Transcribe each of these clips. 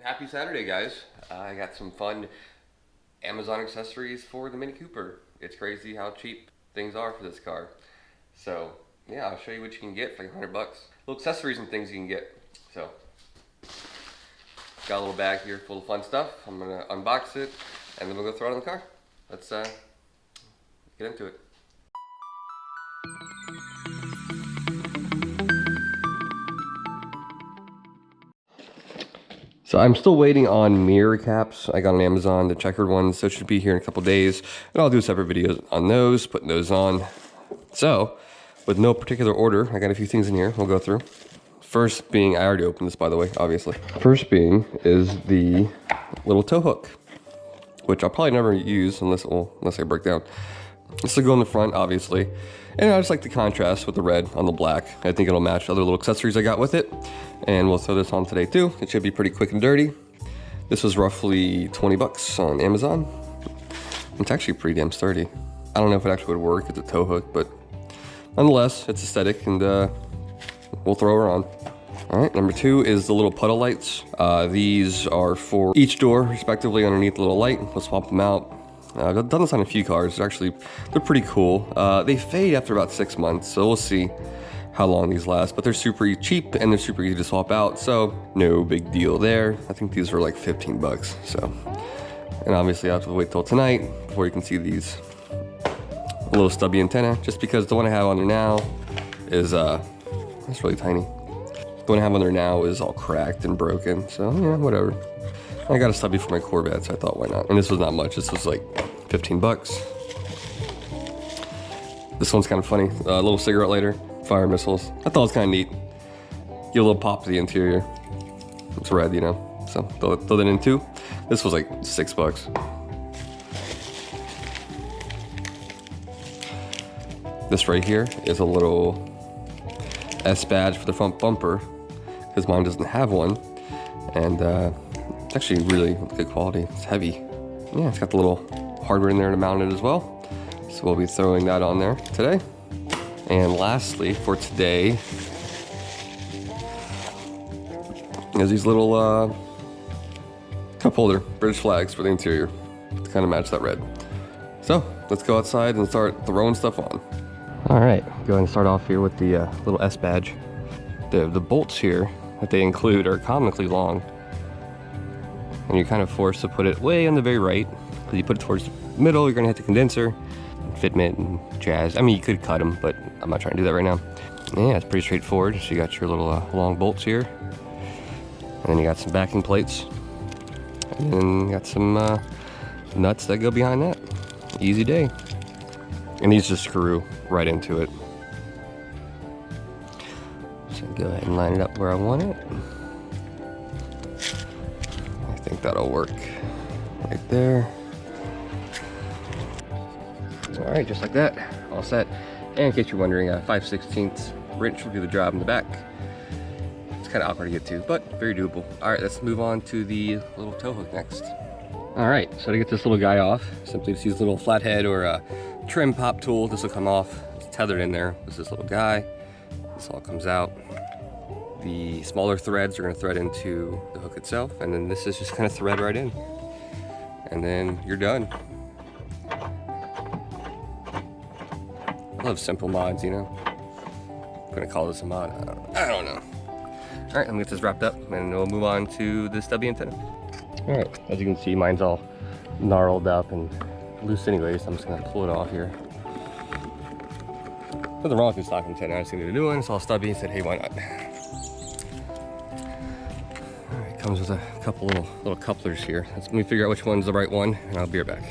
Happy Saturday, guys. I got some fun Amazon accessories for the Mini Cooper. It's crazy how cheap things are for this car. So yeah, I'll show you what you can get for like $100. Little accessories and things you can get. So got a little bag here full of fun stuff. I'm gonna unbox it and then we'll go throw it in the car. Let's get into it. So I'm still waiting on mirror caps. I got on Amazon, the checkered ones, so it should be here in a couple days. And I'll do a separate video on those, putting those on. So, with no particular order, I got a few things in here we'll go through. First being, I already opened this by the way, obviously. First being is the little tow hook, which I'll probably never use unless I break down. This will go in the front, obviously. And I just like the contrast with the red on the black. I think it'll match other little accessories I got with it. And we'll throw this on today too. It should be pretty quick and dirty. This was roughly 20 bucks on Amazon. It's actually pretty damn sturdy. I don't know if it actually would work as a tow hook, but nonetheless, it's aesthetic and we'll throw her on. All right, number two is the little puddle lights. These are for each door, respectively, underneath the little light. We'll swap them out. I've done this on a few cars. They're pretty cool. They fade after about 6 months, so we'll see how long these last. But they're super cheap and they're super easy to swap out, so no big deal there. I think these were like 15 bucks. So, and obviously I have to wait till tonight before you can see these. A little stubby antenna, just because the one I have on there now is it's really tiny. The one I have on there now is all cracked and broken. So yeah, whatever. I got a stubby for my Corvette, so I thought, why not? And this was not much. This was like 15 bucks. This one's kind of funny. A little cigarette lighter, fire missiles. I thought it was kind of neat. Get a little pop to the interior. It's red, you know. So throw that in too. This was like 6 bucks. This right here is a little S badge for the front bumper, because mine doesn't have one. And it's actually really good quality. It's heavy. Yeah, it's got the little hardware in there to mount it as well. So we'll be throwing that on there today. And lastly, for today, is these little cup holder British flags for the interior to kind of match that red. So let's go outside and start throwing stuff on. All right, go ahead and start off here with the little S badge. The bolts here that they include are comically long. And you're kind of forced to put it way on the very right, because you put it towards the middle, you're gonna hit the condenser, fitment and jazz. I mean, you could cut them, but I'm not trying to do that right now. Yeah, it's pretty straightforward. So you got your little long bolts here, and then you got some backing plates, and then you got some nuts that go behind that. Easy day. And these just screw right into it. So go ahead and line it up where I want it. I think that'll work right there. All right, just like that, all set. And in case you're wondering, a 5/16 wrench will do the job in the back. It's kind of awkward to get to, but very doable. All right, let's move on to the little tow hook next. All right, so to get this little guy off, simply just use a little flathead or a trim pop tool. This will come off. It's tethered in there. There's this little guy. This all comes out. The smaller threads are going to thread into the hook itself, and then this is just going to thread right in. And then you're done. I love simple mods, you know. I'm going to call this a mod. I don't know. All right, let me get this wrapped up, and we'll move on to the stubby antenna. All right, as you can see, mine's all gnarled up and loose anyways, so I'm just gonna pull it off here. Nothing wrong with the stock antenna. I just needed a new one. It's all stubby and said, hey, why not? All right, comes with a couple little couplers here. Let me figure out which one's the right one, and I'll be right back.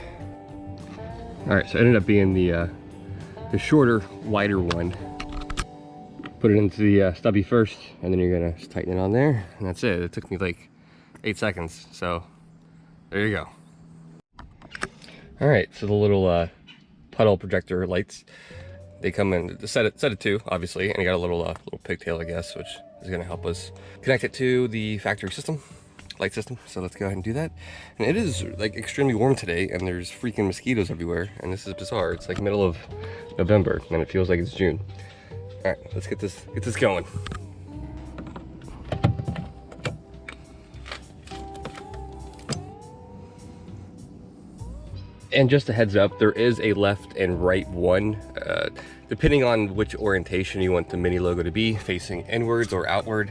All right, so it ended up being the shorter, wider one. Put it into the stubby first, and then you're gonna just tighten it on there, and that's it. It took me like 8 seconds, so there you go. All right, so the little puddle projector lights, they come in the set of two, obviously, and you got a little pigtail, I guess, which is gonna help us connect it to the factory system, light system. So let's go ahead and do that. And it is like extremely warm today, and there's freaking mosquitoes everywhere, and this is bizarre. It's like middle of November, and it feels like it's June. All right, let's get this going. And just a heads up, there is a left and right one, depending on which orientation you want the Mini logo to be, facing inwards or outward.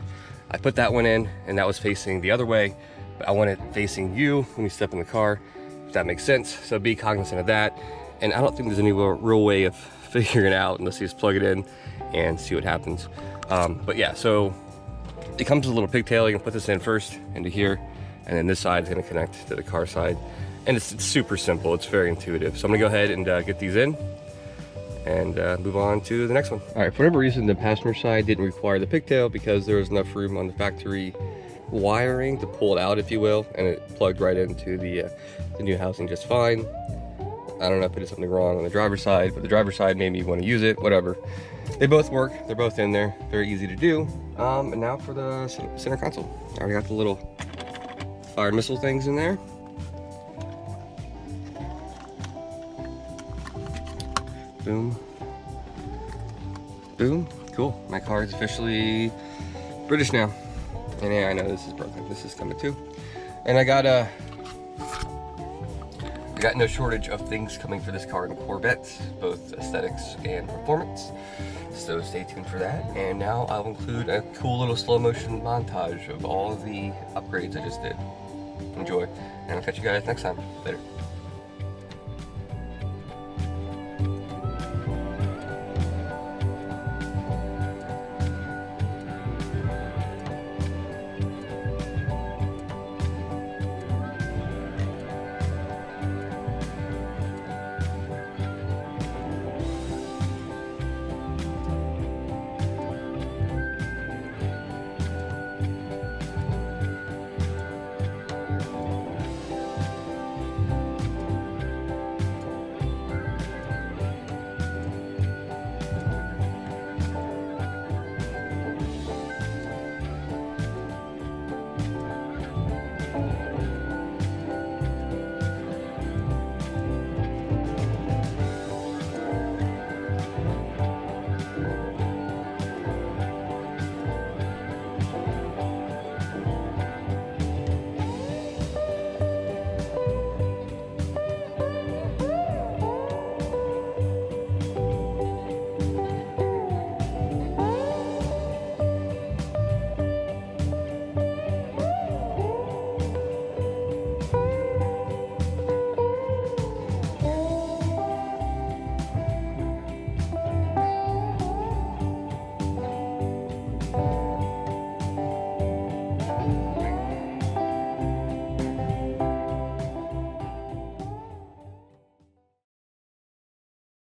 I put that one in, and that was facing the other way, but I want it facing you when you step in the car, if that makes sense. So be cognizant of that. And I don't think there's any real way of figuring it out unless you just plug it in and see what happens. But yeah, so it comes with a little pigtail. You can put this in first into here, and then this side is going to connect to the car side. And it's super simple. It's very intuitive. So I'm gonna go ahead and get these in and move on to the next one. All right, for whatever reason, the passenger side didn't require the pigtail because there was enough room on the factory wiring to pull it out, if you will, and it plugged right into the new housing just fine. I don't know if I did something wrong on the driver's side, but the driver's side made me want to use it, whatever. They both work, they're both in there, very easy to do. And now for the center console. I already got the little fire missile things in there. Boom. Boom. Cool. My car is officially British now. And yeah, I know this is broken. This is coming too. And I got no shortage of things coming for this car in Corvette, both aesthetics and performance. So stay tuned for that. And now I'll include a cool little slow motion montage of all of the upgrades I just did. Enjoy. And I'll catch you guys next time. Later.